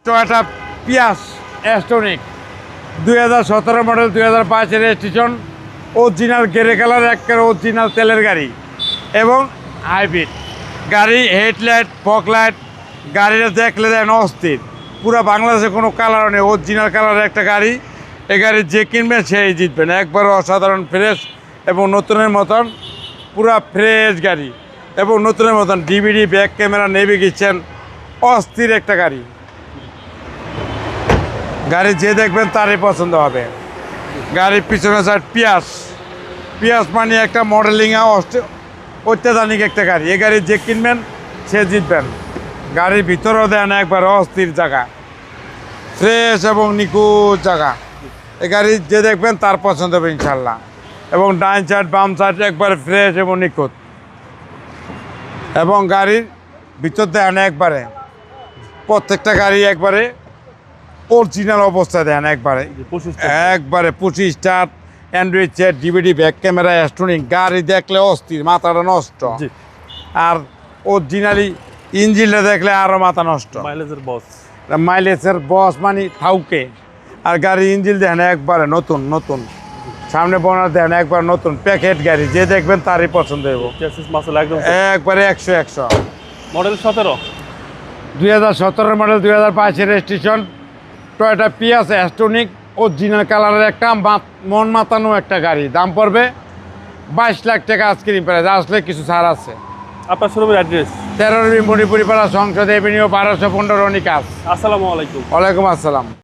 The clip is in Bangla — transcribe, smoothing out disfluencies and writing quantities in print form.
টয়োটা পিয়াস অ্যাস্টনিক 2017 model 2005 registration, original grey colour, একেবারে অরিজিনাল তেলের গাড়ি এবং হাইব্রিড গাড়ি। হেডলাইট, ফগলাইট, গাড়িটা দেখলে দেন অস্থির। পুরো বাংলাদেশে কোনো কালার নেই, অরিজিনাল কালারের একটা গাড়ি। এই গাড়ি যে কিনবেন সেই জিতবেন। একবারও অসাধারণ ফ্রেশ এবং নতুনের মতন, পুরা ফ্রেশ গাড়ি এবং নতুনের মতন। ডিভিডি, ব্যাক ক্যামেরা, নেভিগেশন, অস্থির একটা গাড়ি। গাড়ি যে দেখবেন তারই পছন্দ হবে। গাড়ির পিছনে সাইড পিয়াস মানে একটা মডেলিং অত্যাধুনিক একটা গাড়ি। এই গাড়ি যে কিনবেন সে জিতবেন। গাড়ির ভিতরেও দেন একবার অস্থির জায়গা, ফ্রেশ এবং নিখুঁত জায়গা। এই গাড়ি যে দেখবেন তার পছন্দ হবে ইনশাল্লাহ। এবং ডাইন সাইড, বাম সাইড একবারে ফ্রেশ এবং নিখুঁত। এবং গাড়ির ভিতর দেন একবারে প্রত্যেকটা গাড়ি একবারে অরিজিনাল অবস্থায় দেন একবারে 25 star, Android set, DVD, back camera, অ্যাস্টনিক। গাড়ি দেখলে অস্থির, মাথাটা নষ্ট। আর অরিজিনালি ইঞ্জিনটা দেখলে আরও মাথা নষ্ট। মাইলেজের বস মানে থাউকে। আর গাড়ি ইঞ্জিন দেন একবারে নতুন। সামনে বোনার দেন একবার নতুন প্যাকেট গাড়ি। যে দেখবেন তারই পছন্দ হইব একবারে 100। মডেল 17, 2017 মডেল 2005 রেজিস্ট্রেশন, টয়োটা পিয়াস অ্যাস্টনিক, অরিজিনাল কালারের একটা মন মাতানো একটা গাড়ি। দাম পড়বে 22 লাখ টাকা আজকের প্রাইস। আসলে কিছু ছাড় আছে। আপনার শোরুমের অ্যাড্রেস? 13 মণিপুরি পাড়া, সংসদ এভিনিউ, 1215 নিকাশ। আসসালামু আলাইকুম। ওয়ালাইকুম আসসালাম।